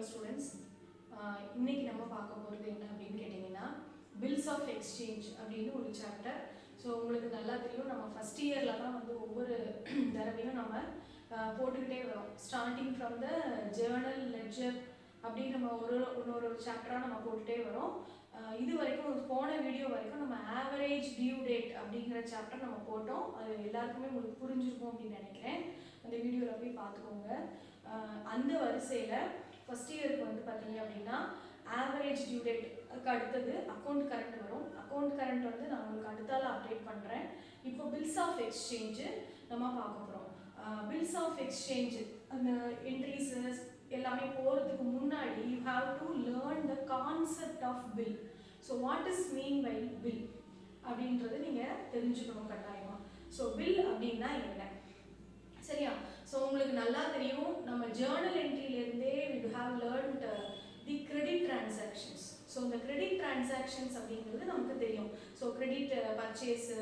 Students. இன்னைக்கு நம்ம பார்க்க போகிறது என்ன அப்படின்னு கேட்டிங்கன்னா, பில்ஸ் ஆஃப் எக்ஸ்சேஞ்ச் அப்படின்னு ஒரு சாப்டர். ஸோ உங்களுக்கு நல்லா தெரியும், நம்ம ஃபஸ்ட் இயரில் தான் வந்து ஒவ்வொரு தடவையும் நம்ம போட்டுக்கிட்டே வரோம். Starting from the Journal ledger அப்படின்னு நம்ம ஒரு சாப்டராக நம்ம போட்டுகிட்டே வரோம். இது வரைக்கும் போன வீடியோ வரைக்கும் நம்ம ஆவரேஜ் டியூ டேட் அப்படிங்கிற சாப்டர் நம்ம போட்டோம். அது எல்லாருக்குமே உங்களுக்கு புரிஞ்சிருக்கும் அப்படின்னு நினைக்கிறேன். அந்த வீடியோவில் போய் பார்த்துக்கோங்க. அந்த வரிசையில் ஃபஸ்ட் இயருக்கு வந்து பார்த்தீங்க அப்படின்னா ஆவரேஜ் டியூ டேட், அதுக்கு அடுத்தது அக்கௌண்ட் கரண்ட் வரும். அக்கௌண்ட் கரண்ட் வந்து நான் உங்களுக்கு அடுத்தால அப்டேட் பண்ணுறேன். இப்போ பில்ஸ் ஆஃப் எக்ஸ்சேஞ்சு நம்ம பார்க்க போகிறோம். பில்ஸ் ஆஃப் எக்ஸ்சேஞ்சு அந்த என்ட்ரிஸஸ் எல்லாமே போகிறதுக்கு முன்னாடி you have to learn the concept of bill. So what is mean by bill அப்படின்றது நீங்கள் தெரிஞ்சுக்கணும் கட்டாயமாக. ஸோ பில் அப்படின்னா என்ன, சரியா? ஸோ உங்களுக்கு நல்லா தெரியும், நம்ம ஜேர்னல் என்ட்ரிலேருந்தே we have learned the credit transactions. So இந்த கிரெடிட் டிரான்சாக்ஷன்ஸ் அப்படிங்கிறது நமக்கு தெரியும். ஸோ கிரெடிட் பர்ச்சேஸு,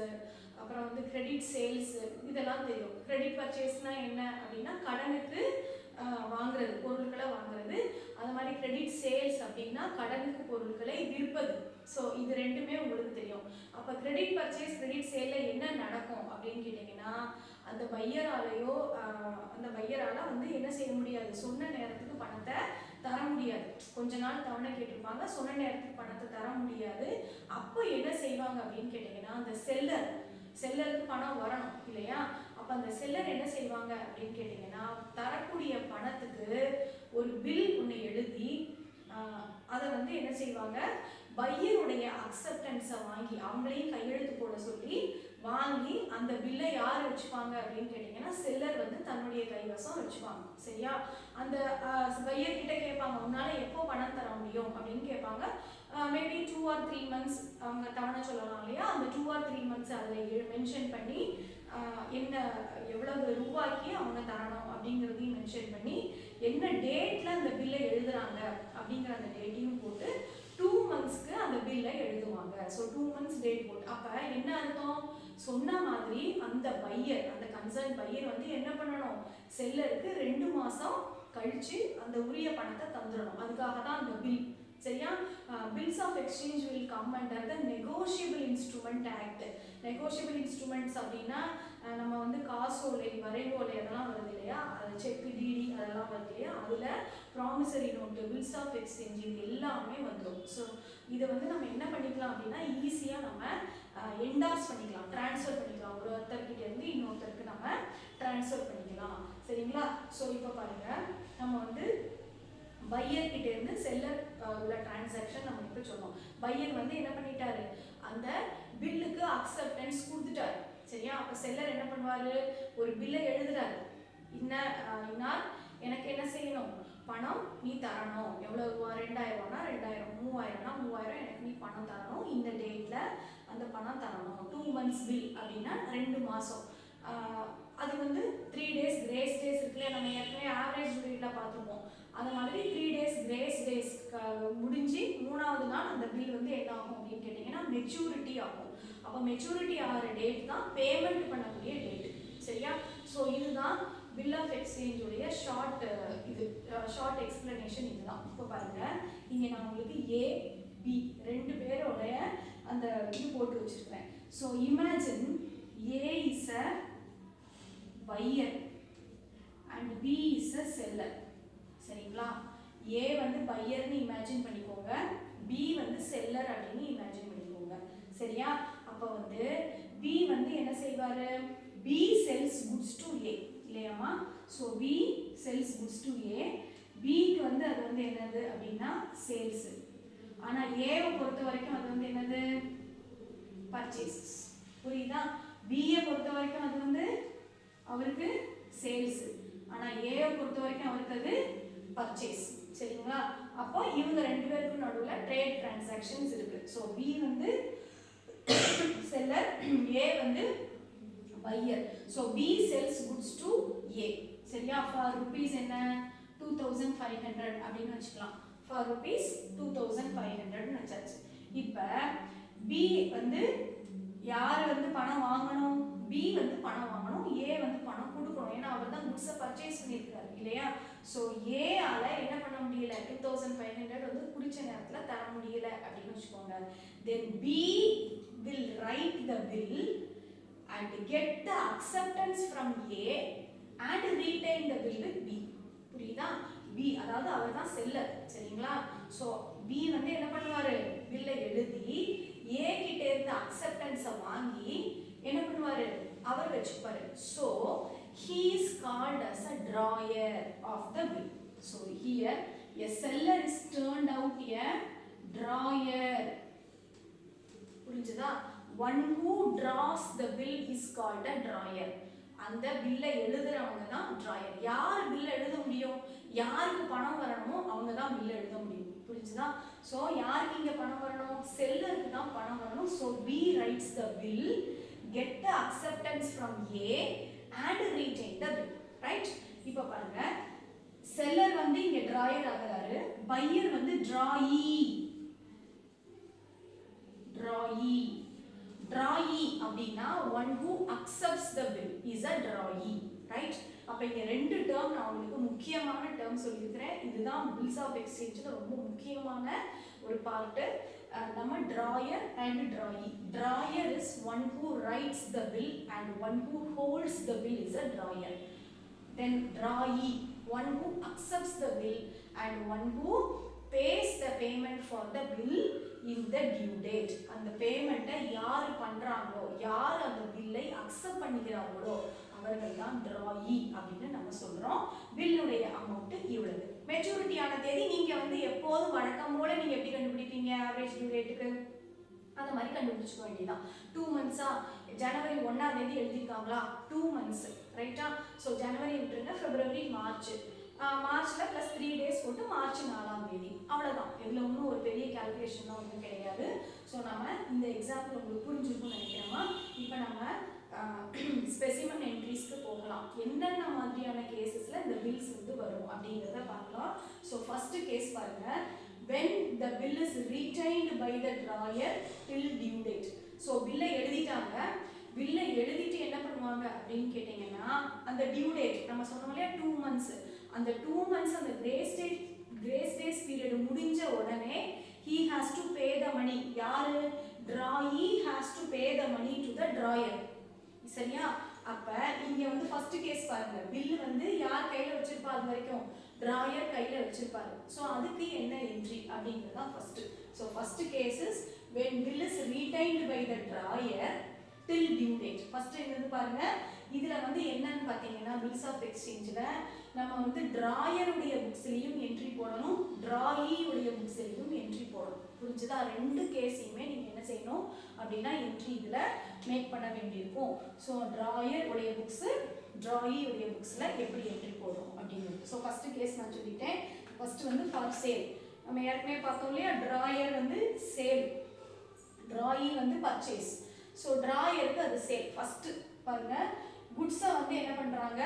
அப்புறம் வந்து கிரெடிட் சேல்ஸு, இதெல்லாம் தெரியும். கிரெடிட் பர்ச்சேஸ்னால் என்ன அப்படின்னா கடனுக்கு வாங்குறது, பொருட்களை வாங்குறது. அது மாதிரி கிரெடிட் சேல்ஸ் அப்படின்னா கடனுக்கு பொருட்களை விற்பது. ஸோ இது ரெண்டுமே உங்களுக்கு தெரியும். அப்போ கிரெடிட் பர்ச்சேஸ் கிரெடிட் சேலில் என்ன நடக்கும் அப்படின்னு கேட்டிங்கன்னா, அந்த பையராலையோ அந்த பையரால் வந்து என்ன செய்ய முடியாது, சொன்ன நேரத்துக்கு பணத்தை தர முடியாது. கொஞ்ச நாள் தவணை கேட்டிருப்பாங்க, சொன்ன நேரத்துக்கு பணத்தை தர முடியாது. அப்போ என்ன செய்வாங்க அப்படின்னு கேட்டிங்கன்னா, அந்த செல்லருக்கு பணம் வரணும் இல்லையா? அப்போ அந்த செல்லர் என்ன செய்வாங்க அப்படின்னு கேட்டிங்கன்னா, தரக்கூடிய பணத்துக்கு ஒரு பில் ஒன்று எழுதி அதை வந்து என்ன செய்வாங்க, பையருடைய அக்செப்டன்ஸை வாங்கி அவங்களையும் கையெழுத்து போட சொல்லி வாங்கி அந்த பில்லை யார் வச்சுப்பாங்க அப்படின்னு கேட்டிங்கன்னா, செல்லர் வந்து தன்னுடைய கைவசம் வச்சுப்பாங்க, சரியா? அந்த பையர்கிட்ட கேட்பாங்க, உன்னால் எப்போ பணம் தர முடியும் அப்படின்னு கேட்பாங்க. மேபி 2 or 3 months அவங்க தவணை சொல்லலாம் இல்லையா? அந்த 2 or 3 months அதில் மென்ஷன் பண்ணி என்ன எவ்வளவு ரூபாய்க்கு அவங்க தரணும் அப்படிங்கிறதையும் மென்ஷன் பண்ணி என்ன டேட்டில் அந்த பில்லை எழுதுறாங்க அப்படிங்கிற அந்த டேட்டையும் போட்டு 2 monthsக்கு அந்த பில்லை எழுதுவாங்க. ஸோ 2 months டேட் போட்டு, அப்போ என்ன அர்த்தம், சொன்ன மாதிரி அந்த பையர், அந்த கன்சர்ன் பையர் வந்து என்ன பண்ணணும், செல்லருக்கு 2 மாதம் கழித்து அந்த உரிய பணத்தை தந்துடணும். அதுக்காக தான் அந்த பில், சரியா? Bills of exchange will come under the negotiable instrument act. Negotiable instruments அப்படின்னா நம்ம வந்து காசோலை, வரைவோலை அதெல்லாம் வருது இல்லையா? அது செக், டிடி அதெல்லாம் வருது இல்லையா? அதில் promissory note, bills of exchange இது எல்லாமே வந்துடும். ஸோ இதை வந்து நம்ம என்ன பண்ணிக்கலாம் அப்படின்னா, ஈஸியாக நம்ம என்டார்ஸ் பண்ணிக்கலாம், ட்ரான்ஸ்ஃபர் பண்ணிக்கலாம். ஒருத்தர்கிட்ட இருந்து இன்னொருத்தருக்கு நம்ம ட்ரான்ஸ்ஃபர் பண்ணிக்கலாம், சரிங்களா? ஸோ இப்போ பாருங்கள், நம்ம வந்து பையர் கிட்ட இருந்து செல்லர் உள்ள டிரான்சாக்ஷன் நம்ம இப்போ சொன்னோம். பையர் வந்து என்ன பண்ணிட்டாரு, அந்த பில்லுக்கு அக்செப்டன்ஸ் கொடுத்துட்டாரு, சரியா? அப்போ செல்லர் என்ன பண்ணுவார், ஒரு பில்லை எழுதுறாரு. இன்னார் எனக்கு என்ன செய்யணும், பணம் நீ தரணும். எவ்வளோ ரூபா, 2000னா 2000, 3000னா 3000 எனக்கு நீ பணம் தரணும். இந்த டேட்டில் அந்த பணம் தரணும். 2 months பில் அப்படின்னா 2 மாதம். அது வந்து 3 days கிரேஸ் டேஸ் இருக்குல்லையா? நம்ம ஏற்கனவே ஆவரேஜ் டேட்டில் பார்த்துருப்போம். அது மாதிரி 3 days கிரேஸ் டேஸ் முடிஞ்சு 3வது நாள் அந்த பில் வந்து என்ன ஆகும் அப்படின்னு கேட்டிங்கன்னா மெச்சூரிட்டி ஆகும். அப்போ மெச்சூரிட்டி ஆகிற டேட் தான் பேமெண்ட் பண்ணக்கூடிய டேட், சரியா? ஸோ இதுதான் பில் ஆஃப் எக்ஸ்சேஞ்சுடைய ஷார்ட் எக்ஸ்பிளனேஷன் இதுதான். இப்போ பாருங்கள், இங்கே நான் உங்களுக்கு ஏ பி 2 பேரோடைய அந்த இது போட்டு வச்சுருக்கிறேன். So imagine A is a buyer and B is a seller, சரிங்களா? ஏ வந்து பையர்னு இமேஜின் பண்ணிக்கோங்க, பி வந்து செல்லர் அப்படின்னு இமேஜின் பண்ணிக்கோங்க, சரியா? அப்போ வந்து பி வந்து என்ன செய்வார், B sells goods to A இல்லையாம்மா? So B sells goods to A. பிக்கு வந்து அது வந்து என்னது அப்படின்னா சேல்ஸு. ஆனால் ஏவை பொறுத்த வரைக்கும் அது வந்து என்னது, பர்ச்சேசஸ், புரியுதா? பியை பொறுத்த வரைக்கும் அது வந்து அவருக்கு சேல்ஸு, ஆனால் ஏவை பொறுத்த வரைக்கும் அவருக்கு அது பர்ச்சேஸ், சரிங்களா? அப்போ இவங்க 2 பேருக்கும் நடுவில் ட்ரேட் டிரான்சாக்ஷன்ஸ் இருக்குது. ஸோ பி வந்து செல்லர், ஏ வந்து buyer. So B sells goods to A, சரியா? ஃபார் ருபீஸ் என்ன 2500 அப்படின்னு வச்சுக்கலாம். ஃபார் ருபீஸ் 2500 வச்சாச்சு. இப்போ பி வந்து யார் வந்து பணம் வாங்கணும், பி வந்து பணம் வாங்கணும், ஏ வந்து பணம் கொடுக்கணும். ஏன்னா அவர் தான் குட்ஸை பர்ச்சேஸ் பண்ணியிருக்காரு இல்லையா. ஸோ ஏ ஆல என்ன பண்ண முடியல, 2500 வந்து குறிச்ச நேரத்தில் தர முடியல அப்படின்னு வச்சுக்கோங்க. தென் B will write the bill and get the acceptance from A and retain the bill with B. புரியுதா? B அதாவது அவர் தான் செல்லர், சரிங்களா. ஸோ B வந்து என்ன பண்ணுவாரு, பில்லை எழுதி A கிட்ட இருந்து அக்செப்டன்ஸை வாங்கி என்ன பண்ணுவாரு, அவர் வச்சுப்பாரு. So he is called as a drawer of the bill. So here a seller is turned out a drawer. புரிஞ்சுதா? One who draws the bill is called a drawer. அந்த பில்லை எழுதுறவங்க தான் drawer. யார் பில் எழுத முடியும், யாருக்கு பணம் வரணுமோ அவங்க தான் பில் எழுத முடியும். புரிஞ்சுதா? ஸோ யாருக்கு இங்கே பணம் வரணும், செல்லருக்கு தான் பணம் வரணும். So B writes the bill, get the acceptance from A and retain the bill. Right? இப்போ பாருங்க, செல்லர் வந்து இங்கே drawer ஆகிறாரு, பையர் வந்து drawee. Drawee அப்படின்னா one who accepts the bill is a drawee. Right? அப்போ இங்கே ரெண்டு டேர்ம் நான் உங்களுக்கு முக்கியமான டேர்ம் சொல்லியிருக்கிறேன். இதுதான் பில்ஸ் ஆஃப் எக்ஸ்சேஞ்சில் ரொம்ப முக்கியமான ஒரு பார்ட்டு. நம்ம drawer and drawee. Drawer is one who writes the bill and one who holds the bill is a drawer. Then drawee, one who accepts the bill and one who pays the payment for the bill in the due date. அந்த பேமெண்ட்டை யார் பண்ணுறாங்களோ, யார் அந்த பில்லை accept பண்ணிக்கிறாங்களோ அவர்கள் தான் drawee அப்படின்னு நம்ம சொல்கிறோம். பில்லுடைய அமௌண்ட் இவ்வளவு. மெச்சூரிட்டியான தேதி நீங்கள் வந்து எப்போதும் வழக்கம் போல நீங்கள் எப்படி கண்டுபிடிப்பீங்க, ஆவரேஜ் டியூ டேட்டுக்கு அந்த மாதிரி கண்டுபிடிச்சிக்க வேண்டியதான். 2 months ஜனவரி 1ஆம் தேதி எழுதியிருக்காங்களா, 2 months. ரைட்டா? ஸோ ஜனவரி விட்டுருங்க, பிப்ரவரி மார்ச், மார்ச்சில் ப்ளஸ் 3 days போட்டு மார்ச் 4ஆம் தேதி, அவ்வளோதான். இதில் ஒன்றும் ஒரு பெரிய கால்குலேஷன்லாம் ஒன்றும் கிடையாது. ஸோ நம்ம இந்த எக்ஸாம்பிள் உங்களுக்கு புரிஞ்சிருக்கும்னு நினைக்கிறோமா. இப்போ நம்ம ஸ்பெசிமன் என்ட்ரிஸ்க்கு போகலாம். என்னென்ன மாதிரியான கேசஸில் இந்த பில்ஸ் வந்து வரும் அப்படிங்கிறத பார்க்கலாம். ஸோ ஃபஸ்ட்டு கேஸ் பாருங்கள், when the bill is retained by the drawer till due date. So பில்லை எழுதிட்டாங்க, பில்லை எழுதிட்டு என்ன பண்ணுவாங்க அப்படின்னு கேட்டிங்கன்னா, அந்த டியூ டேட் நம்ம சொன்னோம் இல்லையா 2 months, அந்த 2 months அந்த கிரேஸ் டேஸ் பீரியட் முடிஞ்ச உடனே he has to pay the money. யாரு, drawee has to pay the money to the drawer. சரியா? அப்போ இங்கே வந்து ஃபர்ஸ்ட் கேஸ் பாருங்க, பில் வந்து யார் கையில் வச்சிருப்பா, அது வரைக்கும் drawer கையில் வச்சிருப்பாரு. ஸோ அதுக்கு என்ன என்ட்ரி அப்படிங்கிறது தான் first. So first case is when bill is retained by the drawer till due date. First என்னது பாருங்க, இதில் வந்து என்னன்னு பார்த்தீங்கன்னா பில்ஸ் ஆஃப் எக்ஸ்சேஞ்சில் நம்ம வந்து டிராயருடைய புக்ஸ்லையும் என்ட்ரி போடணும், drawee உடைய புக்ஸ்லையும் என்ட்ரி போடணும். புரிஞ்சுதா? ரெண்டு கேஸையுமே நீங்கள் என்ன செய்யணும் அப்படின்னா என்ட்ரி இதில் மேக் பண்ண வேண்டியிருக்கும். ஸோ drawer உடைய புக்ஸு, drawee உடைய புக்ஸில் எப்படி என்ட்ரி போடணும் அப்படிங்கிறது. ஸோ ஃபஸ்ட்டு கேஸ் நான் சொல்லிட்டேன். ஃபஸ்ட்டு வந்து ஃபார் சேல், நம்ம ஏற்கனவே பார்த்தோம் இல்லையா, drawer வந்து சேல், drawee வந்து பர்ச்சேஸ். ஸோ drawerக்கு அது சேல். ஃபஸ்ட்டு பாருங்க, குட்ஸை வந்து என்ன பண்ணுறாங்க,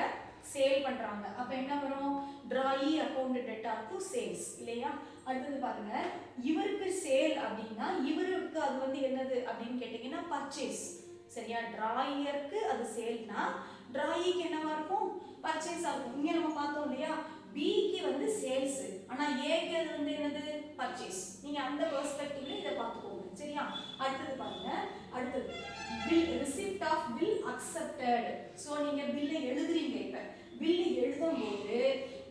சேல் பண்ணுறாங்க. அப்போ என்ன வரும், drawee account debtor to sales இல்லையா. அடுத்தது பாருங்க, இவருக்கு சேல் அப்படின்னா இவருக்கு அது வந்து என்னது அப்படின்னு கேட்டிங்கன்னா பர்ச்சேஸ். சரியா? drawerக்கு அது சேல்னா draweeக்கு என்னவா இருக்கும், பர்ச்சேஸாக இருக்கும். இங்கே நம்ம பார்த்தோம் இல்லையா, பிக்கு வந்து சேல்ஸ், ஆனால் ஏக்கு அது வந்து என்னது, பர்ச்சேஸ். நீங்கள் அந்த பெர்ஸ்பெக்டிவ்ல இதை பார்த்துக்கோங்க. சரியா? அடுத்தது பாருங்க, அடுத்தது bill, receipt of bill accepted. So நீங்கள் பில்லை எழுதுறீங்க. இப்போ பில்லு எழுதும்போது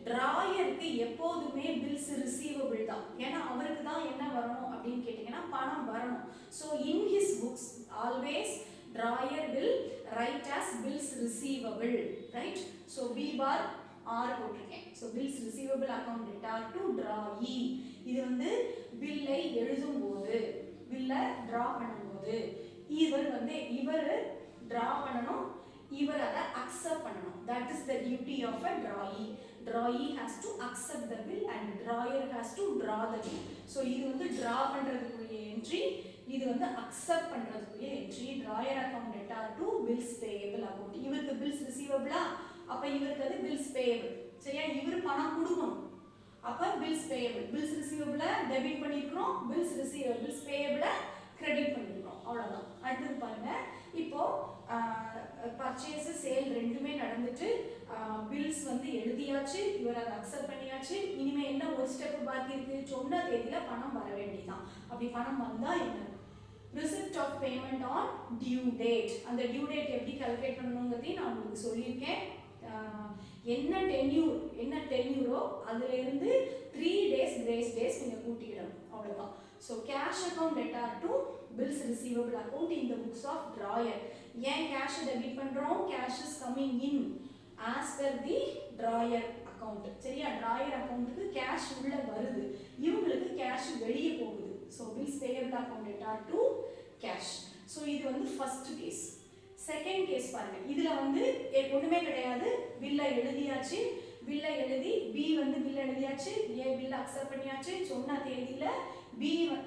drawerக்கு எப்போதுமே பில்ஸ் ரிசீவபிள் தான். ஏன்னா அவருக்கு தான் என்ன வரணும் அப்படின்னு கேட்டிங்கன்னா பணம் வரணும். So in his books always drawer will write as bills receivable. Right? So B bar R போட்டிருக்கேன். So bills receivable account debtor to drawee. இது வந்து பில்லை எழுதும்போது, பில்லை ட்ரா பண்ணும்போது இவர் வந்து இவர் ட்ரா பண்ணணும், இவர் அதை அக்செப்ட் பண்ணணும். That is the duty of a drawee. Drawee has to accept the bill and drawer has to draw the bill. So இது வந்து ட்ரா பண்ணுறதுக்குரிய என்ட்ரி, இது வந்து அக்செப்ட் பண்ணுறதுக்குரிய entry. drawer account debtor to bills payable account. இவருக்கு bills ரிசீவபிளா, அப்போ இவருக்கு அது பில்ஸ் பேயபிள். சரியா? இவர் பணம் கொடுக்கணும், அப்போ பில்ஸ் பேயபிள். பில்ஸ் ரிசீவபிளை டெபிட் பண்ணியிருக்கிறோம், பில்ஸ் பேயபிளை கிரெடிட் பண்ணியிருக்கிறோம். அவ்வளோதான். அடுத்தது பாருங்க, இப்போ பர்ச்சேஸ் சேல் ரெண்டுமே நடந்துட்டு பில்ஸ் வந்து எழுதியாச்சு, இவர் அதை அக்செப்ட் பண்ணியாச்சு. இனிமே என்ன ஒரு ஸ்டெப் பாக்கி இருக்கு, சொன்ன தேதியில பணம் வர வேண்டியதான். அப்படி பணம் வந்தா என்ன, receipt of payment on due date. அந்த due date எப்படி கால்குலேட் பண்ணணும்ங்கறதையும் நான் உங்களுக்கு சொல்லியிருக்கேன். என்ன டென்யூரோ அதுல இருந்து 3 days grace days நீங்க கூட்டிடணும், அவ்வளவுதான். So cash account debtor to bills receivable account in the books of drawer. ஏன் cash டெபிட் பண்றோம், cash is coming in as per the drawer account. சரியா, drawer accountக்கு cash உள்ள வருது, இவங்களுக்கு cash வெளியே போகுது. So bills payable account debtor to cash. So இது வந்து first case. செகண்ட் கேஸ் பாருங்க, இதுல வந்து ஒண்ணுமே கிடையாது, பில்ல எழுதியாச்சு, பில்ல எழுதி பி வந்து பில் எழுதியாச்சு, ஏ பில்ல அக்செப்ட் பண்ணியாச்சு, சொன்ன தேதியில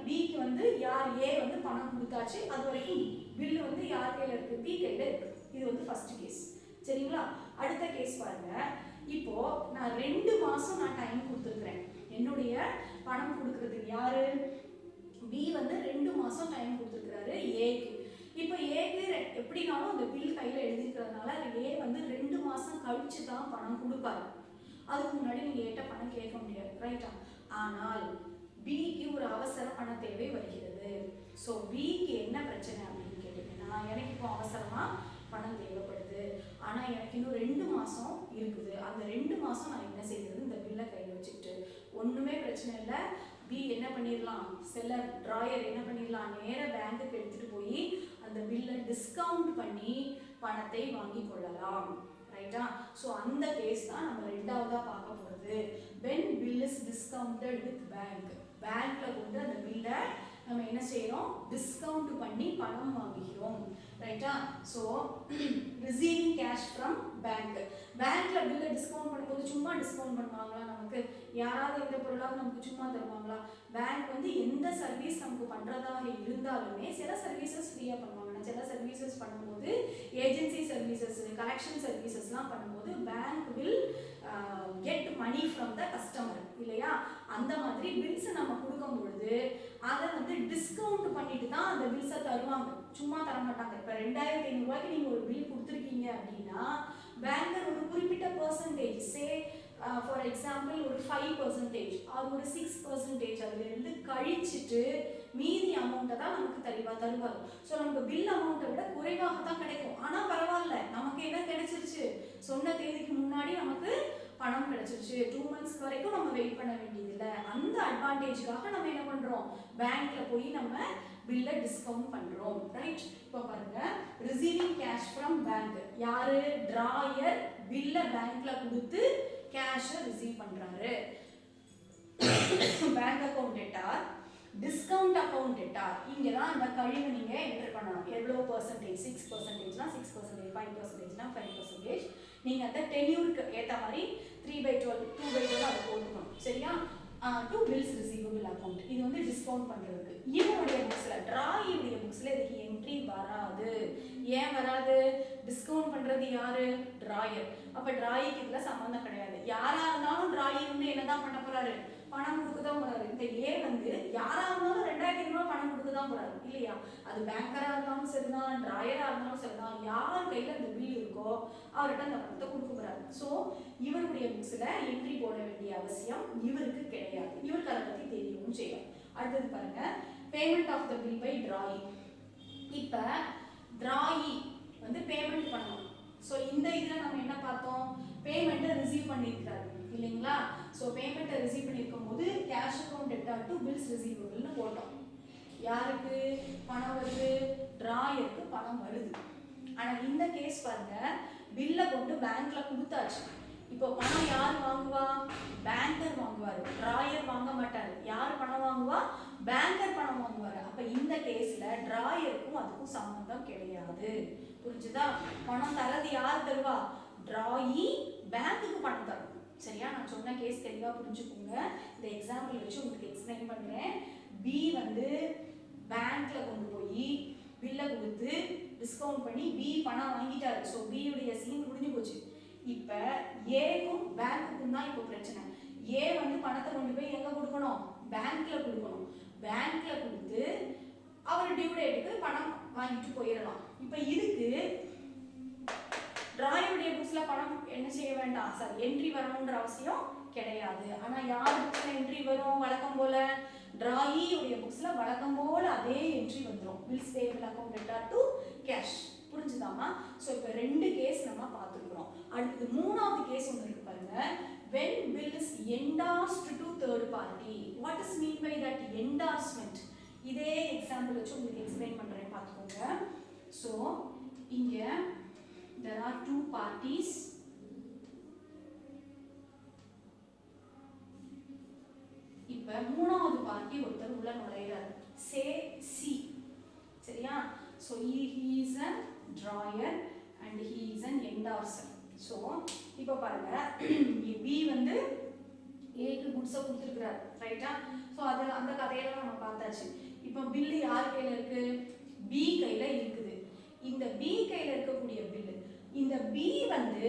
பிக்கு வந்து யார் ஏ வந்து பணம் கொடுத்தாச்சு, அது வரைக்கும் பில் வந்து யார் கையில இருக்கு, பி கையில இருக்கு. இது வந்து ஃபர்ஸ்ட் கேஸ். சரிங்களா, அடுத்த கேஸ் பாருங்க. இப்போ நான் 2 மாசம் நான் டைம் கொடுத்துருக்கிறேன் என்னுடைய பணம் கொடுக்கறதுக்கு. யாரு, பி வந்து 2 மாசம் டைம் கொடுத்துருக்கிறாரு ஏக்கு. இப்போ ஏக்கு எப்படினாலும் அந்த பில் கையில் எழுதிக்கிறதுனால ஏ வந்து 2 மாசம் கழிச்சு தான் பணம் கொடுப்பாரு. அதுக்கு முன்னாடி நீங்க ஏட்ட பணம் கேட்க முடியாது, ரைட்டா? ஆனால் பிக்கு ஒரு அவசர பண தேவை வருகிறது. ஸோ பிக்கு என்ன பிரச்சனை அப்படின்னு கேட்டீங்கன்னா, எனக்கு இப்போ அவசரமா பணம் தேவைப்படுது, ஆனா எனக்கு இன்னும் 2 மாசம் இருக்குது. அந்த 2 மாசம் நான் என்ன செய்யறது, இந்த பில்லை கையில் வச்சுக்கிட்டு ஒண்ணுமே பிரச்சனை இல்லை. பி என்ன பண்ணிடலாம், செல்லர் டிராயர் என்ன பண்ணிடலாம், நேர பேங்க்குக்கு எடுத்துட்டு போய் அந்த பில்லை டிஸ்கவுண்ட் பண்ணி பணத்தை வாங்கி கொள்ளலாம், ரைட்டா? ஸோ அந்த கேஸ் தான் நம்ம ரெண்டாவதா பார்க்க போறது. when bill is discounted with bank, பேங்க்ல கொண்டு அந்த பில்லை நம்ம என்ன செய்யறோம், டிஸ்கவுண்ட் பண்ணி பணம் வாங்குகிறோம், ரைட்டா? So receiving cash from bank. பேங்க்ல பில்லை டிஸ்கவுண்ட் பண்ணும்போது சும்மா டிஸ்கவுண்ட் பண்ணுவாங்களா நமக்கு? யாராவது இந்த பொருளாவது நமக்கு சும்மா தருவாங்களா? பேங்க் வந்து எந்த சர்வீஸ் நமக்கு பண்றதாக இருந்தாலுமே சில சர்வீசஸ் ஃப்ரீயா பண்ணுவாங்க. சில சர்வீசஸ் பண்ணும்போது ஏஜென்சி சர்வீசஸ், கலெக்ஷன் சர்வீசஸ்லாம் பண்ணும்போது bank will get money from the customer, இல்லையா? அந்த மாதிரி பில்ஸ் நம்ம கொடுக்கும் பொழுது அதை வந்து டிஸ்கவுண்ட் பண்ணிட்டு தான் அந்த பில்ஸை தருவாங்க, சும்மா தர மாட்டாங்க. இப்போ 2500 ரூபாய்க்கு நீங்க ஒரு பில் கொடுத்துருக்கீங்க அப்படின்னா பேங்கர் ஒரு குறிப்பிட்ட பர்சன்டேஜ், சே ஃபார் எக்ஸாம்பிள் ஒரு 5% அது ஒரு 6% அதுல இருந்து கழிச்சிட்டு மீதி அமௌண்ட்டை தான் நமக்கு தருவார். ஸோ நமக்கு பில் அமௌண்ட்டை விட குறைவாக தான் கிடைக்கும். ஆனால் பரவாயில்ல, நமக்கு என்ன கிடைச்சிருச்சு, சொன்ன தேதிக்கு முன்னாடி நமக்கு பணம் கிடைச்சிருச்சு. 2 months வரைக்கும் நம்ம வெயிட் பண்ண வேண்டியதில்லை. அந்த அட்வான்டேஜ்க்காக நம்ம என்ன பண்றோம், பேங்க்ல போய் நம்ம பில்லை டிஸ்கவுண்ட் பண்றோம், ரைட்? இப்போ பாருங்க, ரிசீவிங் கேஷ் ஃப்ரம் பேங்க். யாரு, டிராயர் பில்லை பேங்க்ல கொடுத்து கேஷை ரிசீவ் பண்றாரு. Bank account debtor, discount account debtor. இங்க தான் அந்த கழிவு நீங்க என்டர் பண்ணணும். எவ்வளவு பர்சன்டேஜ், 6%னா 6%, 5%னா 5%. நீங்க அந்த டென்யூருக்கு ஏற்ற மாதிரி 3/12 2/12 அதை போட்டுக்கணும், சரியா? To bills receivable account. இது வந்து டிஸ்கவுண்ட் பண்றதுக்கு. இவனுடைய புக்ஸ்ல, டிராயுடைய புக்ஸ்ல இதுக்கு என்ட்ரி வராது. ஏன் வராது, டிஸ்கவுண்ட் பண்றது யாரு, டிராயர். அப்ப டிராய்க்கு இதுல சம்பந்தம் கிடையாது. யாரா இருந்தாலும் டிராயர் வந்து என்னதான் பண்ண போறாரு, பணம் கொடுக்க தான் போறாரு. இந்த ஏ வந்து யாரா இருந்தாலும் 2500 ரூபாய் பணம் கொடுக்க தான் போறாரு, இல்லையா? அது பேங்கரா இருந்தாலும் சரிதான், டிராயரா இருந்தாலும் சரிதான், யார் கையில அந்த பில் இருக்கோ அவர்கிட்ட அந்த பணத்தை கொடுக்க போறாரு. ஸோ இவருடைய புக்ஸ்ல என்ட்ரி போட வேண்டிய அவசியம் இவருக்கு கிடையாது. இவருக்கு அதை பத்தி தெரியவும் செய்யும். அடுத்தது பாருங்க, payment of the bill by drawee. இப்ப டிராயி வந்து பேமெண்ட் பண்ணணும். ஸோ இந்த இதுல நம்ம என்ன பார்த்தோம், பேமெண்ட்டை ரிசீவ் பண்ணியிருக்காரு, இல்லைங்களா? ஸோ பேமெண்ட்டை ரிசீவ் பண்ணியிருக்கும் போது cash account debtor to bills ரிசீவபிள்னு போட்டோம். யாருக்கு பணம் வருது, டிராயருக்கு பணம் வருது. ஆனால் இந்த கேஸ் பாருங்க, பில்லை கொண்டு பேங்க்ல கொடுத்தாச்சு. இப்போ பணம் யார் வாங்குவா, பேங்கர் வாங்குவாரு, டிராயர் வாங்க மாட்டாரு. யார் பணம் வாங்குவா, பேங்கர் பணம் வாங்குவாரு. அப்ப இந்த கேஸ்ல டிராயருக்கும் அதுக்கும் சம்பந்தம் கிடையாது, புரிஞ்சுதா? பணம் தரது யார் தருவா, டிராயி பேங்க்குக்கு பணம் தரும், சரியா? நான் சொன்ன கேஸ் தெளிவா புரிஞ்சுக்கோங்க. இந்த எக்ஸாம்பிள் வச்சு உங்களுக்கு எக்ஸ்பிளைன் பண்றேன். பி வந்து பேங்க்ல கொண்டு போய் பில்லை கொடுத்து டிஸ்கவுண்ட் பண்ணி பி பணம் வாங்கிட்டாரு. ஸோ பி உடைய சீன் முடிஞ்சு போச்சு. இப்ப ஏக்கும் பேங்க்குக்கும் தான் இப்போ பிரச்சனை. ஏ வந்து பணத்தை கொண்டு போய் எங்க கொடுக்கணும், பேங்க்ல கொடுக்கணும். பேங்க்ல கொடுத்து அவர் டியூ டேட்டுக்கு பணம் வாங்கிட்டு போயிடலாம். இப்ப இதுக்கு டிராயருடைய புக்ஸ்ல பணம் என்ன செய்ய வேண்டாம் சார், என்ட்ரி வரணும்ன்ற அவசியம் கிடையாது. ஆனா யார் புக்ஸ்ல என்ட்ரி வரும்? வழக்கம் போல டிராயி உடைய புக்ஸ்ல வழக்கம் போல அதே என்ட்ரி வந்துரும். Bills payable account data to cash. புரிஞ்சுதாமா? சோ இப்போ ரெண்டு கேஸ் நம்ம பார்த்துக்கிறோம். அடுத்து மூணாவது கேஸ் ஒன்று இருக்கு பாருங்க. when bill is endorsed to third party. what is mean by that endorsement? இதே எக்ஸாம்பிள் வச்சு உங்களுக்கு எக்ஸ்பிளைன் பண்றேன் பார்த்துக்கோங்க. சோ இங்க there are two parties. இப்ப மூணாவது பார்ட்டி ஒருத்தர் உள்ள நுழையிறார். say C. சரியா? so he is a drawer and he is an endorser. so இப்போ பாருங்க B வந்து A க்கு குட்ஸை கொடுத்துருக்கிறார். ரைட்டா? ஸோ அது அந்த கதையெல்லாம் நம்ம பார்த்தாச்சு. இப்போ பில்லு யார் கையில் இருக்கு? B கையில் இருக்குது. இந்த B கையில் இருக்கக்கூடிய பில்லு, இந்த B வந்து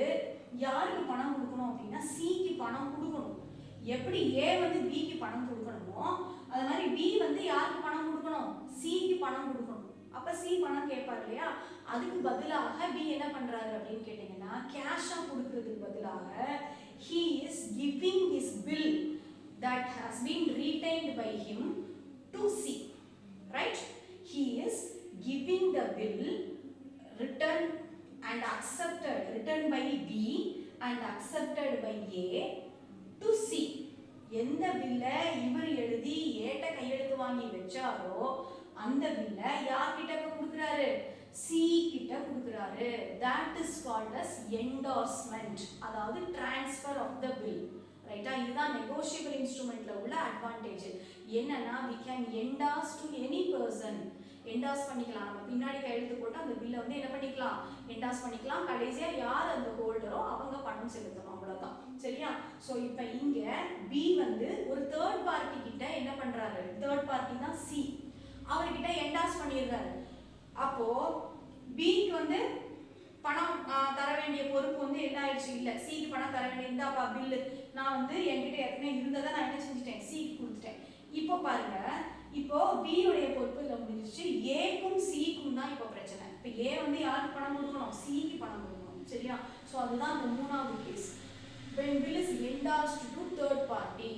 யாருக்கு பணம் கொடுக்கணும் அப்படின்னா Cக்கு பணம் கொடுக்கணும். எப்படி A வந்து Bக்கு பணம் கொடுக்கணுமோ அது மாதிரி B வந்து யாருக்கு பணம் கொடுக்கணும்? Cக்கு பணம் கொடுக்கணும். அப்ப C பணம் கேட்பார் இல்லையா? அதுக்கு பதிலாக B என்ன பண்றாரு அப்படின்னு கேட்டீங்கன்னா, கேஷா கொடுக்கிறதுக்கு பதிலாக he is giving his bill that has been retained by him to C. Right? He is giving the bill written and accepted, written by B and accepted by A to C. எந்த பில்ல இவர் எழுதி ஏட்ட கையெழுத்து வாங்கி வச்சாரோ அந்த பில்ல யார்கிட்ட கொடுக்குறாரு? C கிட்ட கொடுக்குறாரு. that is called as endorsement. அதாவது transfer of the bill. ரைட்டா? இதுதான் negotiable instrumentல உள்ள அட்வான்டேஜ். என்னன்னா we can endorse to any person. endorse பண்ணிக்கலாம். நம்ம பின்னாடி கையெழுத்து போட்டு அந்த பில்லை வந்து என்ன பண்ணிக்கலாம்? endorse பண்ணிக்கலாம். கடைசியா யார் அந்த ஹோல்டரோ அவங்க பணம் செலுத்தணும். அவ்வளவுதான். சரியா? சோ இப்போ இங்க B வந்து ஒரு தேர்ட் பார்ட்டி கிட்ட என்ன பண்றாரு? தேர்ட் பார்ட்டி தான் C. அவர்கிட்ட என்டாஸ் பண்ணிடுறாரு. அப்போ Bக்கு வந்து பணம் தர வேண்டிய பொறுப்பு வந்து என்ன ஆயிடுச்சு? இல்ல, Cக்கு பணம் தர வேண்டிய இந்தாப்பா பில்லு, நான் வந்து என்கிட்ட ஏற்கனவே இருந்ததை நான் என்ன செஞ்சுட்டேன்? Cக்கு கொடுத்துட்டேன். இப்போ பாருங்க, இப்போ B உடைய பொறுப்பு இதில் முடிஞ்சிச்சு. Aக்கும் Cக்கும் தான் இப்போ பிரச்சனை. இப்போ A வந்து யாருக்கு பணம் கொடுக்கணும்? Cக்கு பணம் கொடுக்கணும். சரியா? ஸோ அதுதான் அந்த மூணாவது கேஸ். when bill is endorsed to third party.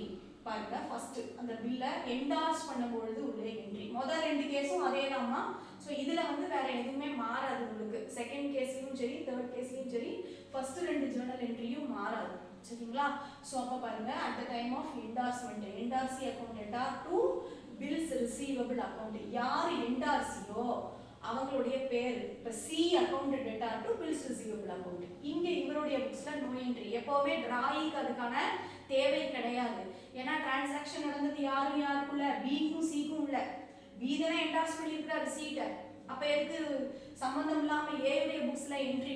பாருங்க, ஃபர்ஸ்ட் அந்த பில்லை என்டார்ஸ் பண்ணும்போது உள்ள என்ட்ரி. முதல் ரெண்டு கேஸும் அதே தான்மா. ஸோ இதில் வந்து வேற எதுவுமே மாறாது உங்களுக்கு. செகண்ட் கேஸ்லையும் சரி, தேர்ட் கேஸ்லையும் சரி, ஃபர்ஸ்ட் ரெண்டு ஜேர்னல் என்ட்ரியும் மாறாது. சரிங்களா? ஸோ அப்போ பாருங்க, at the time of endorsement, endorsee account debtor to bills receivable account. யார் என்டார்சியோ அவங்களுடைய பேர். இப்போ C account debtor to bills receivable account. இங்க இவருடைய புக்ஸ்ல நோ என்ட்ரி. எப்பவுமே டிராயிக்கு அதுக்கான தேவை கிடையாது. ஏன்னா டிரான்சாக்ஷன் நடந்தது யாருக்குள்ள? Bக்கும் Cக்கும் உள்ள. B தானே என்டார்ஸ் பண்ணியிருக்காரு C-ட்ட. அப்ப எதுக்கு சம்பந்தம் இல்லாம A உடைய புக்ஸ்ல என்ட்ரி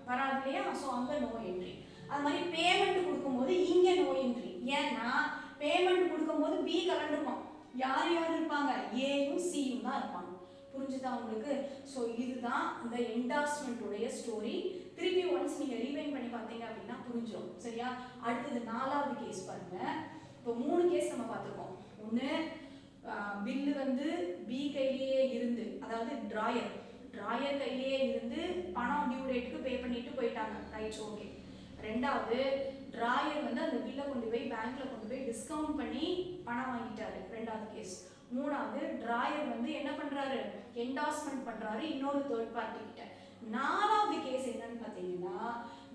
வராது இல்லையா? ஸோ அங்க நோ என்ட்ரி. அது மாதிரி பேமெண்ட் கொடுக்கும்போது இங்க நோ என்ட்ரி. ஏன்னா பேமெண்ட் கொடுக்கும்போது B கலந்துருப்பான். யார் இருப்பாங்க? Aயும் Cயும் தான் இருப்பாங்க. புரிஞ்சுதா உங்களுக்கு? ஸோ இதுதான் இந்த என்டார்ஸ்மெண்ட் உடைய ஸ்டோரி. திருப்பி ஒன்ஸ் நீங்க ரீவைண்ட் பண்ணி பார்த்தீங்க அப்படின்னா புரிஞ்சிடும். சரியா? அடுத்தது நாலாவது கேஸ் பாருங்க. இப்போ மூணு கேஸ் நம்ம பார்த்துருக்கோம். ஒன்று பில்லு வந்து B கையிலேயே இருந்து, அதாவது டிராயர் கையிலேயே இருந்து பணம் டியூ டேட்டுக்கு பே பண்ணிட்டு போயிட்டாங்க. Right, okay. ரெண்டாவது டிராயர் வந்து அந்த பில்லை கொண்டு போய் பேங்க்ல கொண்டு போய் டிஸ்கவுண்ட் பண்ணி பணம் வாங்கிட்டாரு. ரெண்டாவது கேஸ். மூணாவது டிராயர் வந்து என்ன பண்றாரு? என்டார்ஸ்மெண்ட் பண்றாரு இன்னொரு தேர்ட் பார்ட்டி கிட்ட. நாலாவது கேஸ் என்னன்னு பார்த்தீங்கன்னா,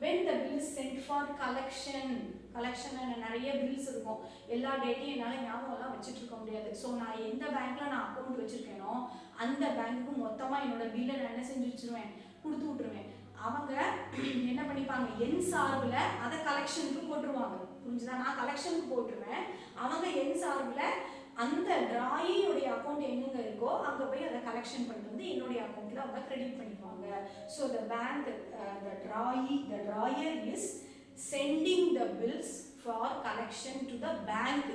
when the bill is sent for collection. நிறைய பில்ஸ் இருக்கும். எல்லா டேட்டையும் என்னால் ஞாபகம்லாம் வச்சுட்டு இருக்க முடியாது. ஸோ நான் எந்த பேங்க்ல நான் அக்கௌண்ட் வச்சிருக்கேனோ அந்த பேங்க்குக்கு மொத்தமாக என்னோட பில்லை நான் என்ன செஞ்சு வச்சிருவேன்? கொடுத்து விட்டுருவேன். அவங்க என்ன பண்ணிப்பாங்க? என் சார்பில் அதை கலெக்ஷனுக்கு போட்டுருவாங்க. புரிஞ்சுதா? நான் கலெக்ஷனுக்கு போட்டுருவேன். அவங்க என் சார்பில் அந்த டிராயியோடைய அக்கௌண்ட் எங்கெங்க இருக்கோ அங்கே போய் அதை கலெக்ஷன் பண்ணிட்டு வந்து என்னுடைய அக்கௌண்ட்டில் அவங்க கிரெடிட் பண்ணிக்குவாங்க. So the bank, the drawer is sending the bills for collection to the bank.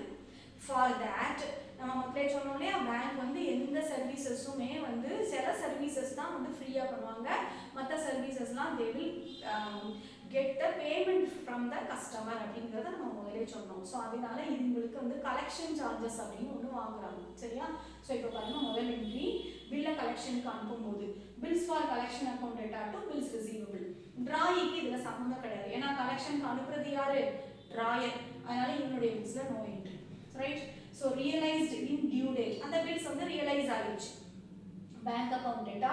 For that, நம்ம மக்களே சொன்னோம் இல்லையா, பேங்க் வந்து எந்த சர்வீசஸுமே வந்து சில சர்வீசஸ் தான் வந்து ஃப்ரீயாக பண்ணுவாங்க. மற்ற சர்வீசஸ்லாம் they will get the payment from the customer அப்படிங்கிறத நம்ம முதலே சொன்னோம். ஸோ அதனால இவங்களுக்கு வந்து கலெக்ஷன் சார்ஜஸ் அப்படின்னு ஒன்று வாங்குறாங்க. சரியா? ஸோ இப்போ பாருங்க, முதல் என்ட்ரி பில்லை கலெக்ஷனுக்கு அனுப்பும்போது bills for collection account debtor to bills receivable. டிராயிக்கு இதுல சம்மந்தம் கிடையாது. ஏன்னா கலெக்ஷனுக்கு அனுப்புறது யாரு? டிராயர். அதனால இவனுடைய புக்ஸ்ல no entry. Right. So realised in due date, அந்த பில்ஸ் வந்து ரியலைஸ் ஆகிடுச்சு. Bank account data,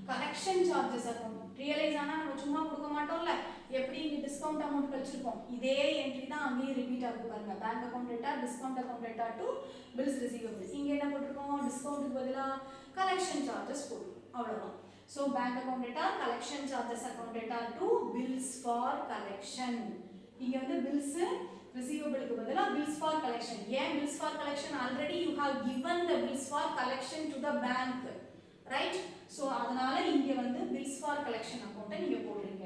collection charges account realise ஆனால் நம்ம சும்மா கொடுக்க மாட்டோம்ல, எப்படி இங்கே டிஸ்கவுண்ட் அமௌண்ட் கழிச்சிருப்போம், இதே என்ட்ரி தான் அங்கேயும் ரிப்பீட் ஆகுது பாருங்க. Bank account data, discount account data to bills receivable. இங்கே என்ன போட்டிருக்கோம்? டிஸ்கவுண்ட்டுக்கு பதிலாக கலெக்ஷன் சார்ஜஸ் போட்டிருக்கோம், அவ்வளோதான். So bank account data, collection charges account data to bills for collection. இங்கே வந்து பில்ஸ் ரிசீவபிளுக்கு பதிலாக பில்ஸ் ஃபார் கலெக்ஷன். ஏன் bills for collection? Already you have given the bills for collection to the bank, right? So அதனால இங்கே வந்து bills for collection அக்கௌண்ட்டை நீங்கள் போடுறீங்க.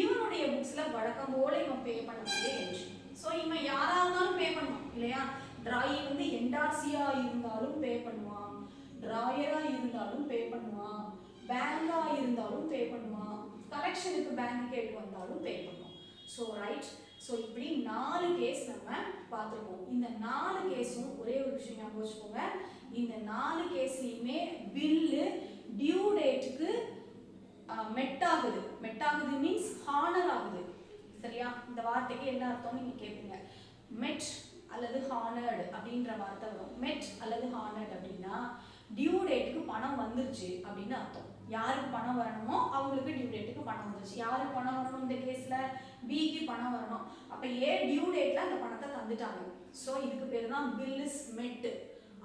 இவனுடைய புக்ஸில் வழக்கம் போல இவன் பே பண்ணக்கூடிய என்ட்ரி. ஸோ இவன் யாராக இருந்தாலும் பே பண்ணுவான் இல்லையா? டிராயி வந்து என்டார்சியாக இருந்தாலும் பே பண்ணுவான், டிராயராக இருந்தாலும் பே பண்ணுவான், பேங்காக இருந்தாலும் பே பண்ணுவான், கலெக்ஷனுக்கு பேங்க் கேட்டு வந்தாலும் பே பண்ணுவான். So right. ஸோ இப்படி 4 கேஸ் நம்ம பார்த்துருக்கோம். இந்த 4 கேஸும் ஒரே ஒரு விஷயம் ஞாபகம் வச்சுக்கோங்க, இந்த 4 கேஸ்லையுமே பில்லு டியூ டேட்டுக்கு மெட் ஆகுது. மெட் ஆகுது மீன்ஸ் ஹானர் ஆகுது. சரியா? இந்த வார்த்தைக்கு என்ன அர்த்தம் நீங்க கேட்பீங்க. மெட் அல்லது ஹானர்டு அப்படின்ற வார்த்தை வரும். மெட் அல்லது ஹானர்டு அப்படின்னா டியூ டேட்டுக்கு பணம் வந்துருச்சு அப்படின்னு அர்த்தம். யாருக்கு பணம் வரணுமோ அவங்களுக்கு டியூ டேட்டுக்கு பணம் வந்துருச்சு. யாருக்கு பணம் வரணும்? இந்த கேஸ்ல பிக்கு பணம் வரணும். அப்ப ஏ டியூ டேட்ல அந்த பணத்தை தந்துட்டாங்க. ஸோ இதுக்கு பேர் தான் bill is met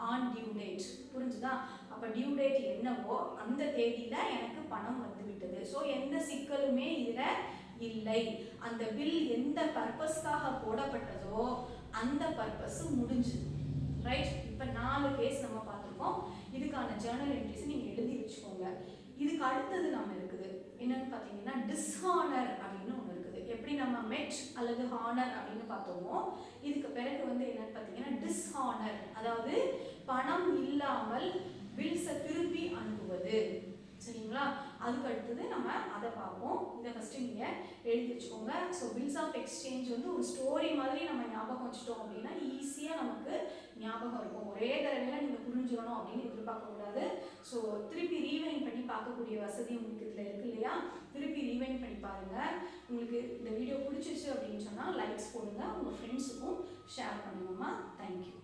on due date. புரிஞ்சுதா? அப்ப டியூ டேட் என்னவோ அந்த தேதியில எனக்கு பணம் வந்து விட்டது. ஸோ எந்த சிக்கலுமே இதுல இல்லை. அந்த பில் எந்த பர்பஸ்க்காக போடப்பட்டதோ அந்த பர்பஸ் முடிஞ்சுது. ரைட்? இப்ப 4 கேஸ் நம்ம பார்த்துருக்கோம். இதுக்கான ஜர்னல் என்ட்ரிஸ் நீங்க எழுதி வச்சுக்கோங்க. இதுக்கு அடுத்தது நம்ம இருக்குது என்னன்னு பார்த்தீங்கன்னா டிஸ்ஹானர் அப்படின்னு ஒன்று இருக்குது. எப்படி நம்ம மெட் அல்லது ஹானர் அப்படின்னு பார்த்தோமோ இதுக்கு பிறகு வந்து என்னன்னு பார்த்தீங்கன்னா டிஸ்ஹானர், அதாவது பணம் இல்லாமல் பில்ஸை திருப்பி அனுப்புவது. சரிங்களா? அதுக்கு அடுத்தது நம்ம அதை பார்ப்போம். இதை ஃபஸ்ட்டு நீங்கள் எழுதி வச்சுக்கோங்க. ஸோ பில்ஸ் ஆஃப் எக்ஸ்சேஞ்ச் வந்து ஒரு ஸ்டோரி மாதிரி நம்ம ஞாபகம் வச்சுட்டோம் அப்படின்னா ஈஸியாக நமக்கு ஞாபகம் இருக்கும். ஒரே தடவையில் நீங்கள் புரிஞ்சுக்கணும் அப்படின்னு எதிர்பார்க்கக்கூடாது. ஸோ திருப்பி ரீவைண்ட் பண்ணி பார்க்கக்கூடிய வசதி உங்களுக்கு இதில் இருக்கு இல்லையா? திருப்பி ரீவைண்ட் பண்ணி பாருங்கள். உங்களுக்கு இந்த வீடியோ பிடிச்சிருச்சு அப்படின்னு சொன்னால் லைக்ஸ் போடுங்க, உங்கள் ஃப்ரெண்ட்ஸுக்கும் ஷேர் பண்ணுங்கம்மா. தேங்க்யூ.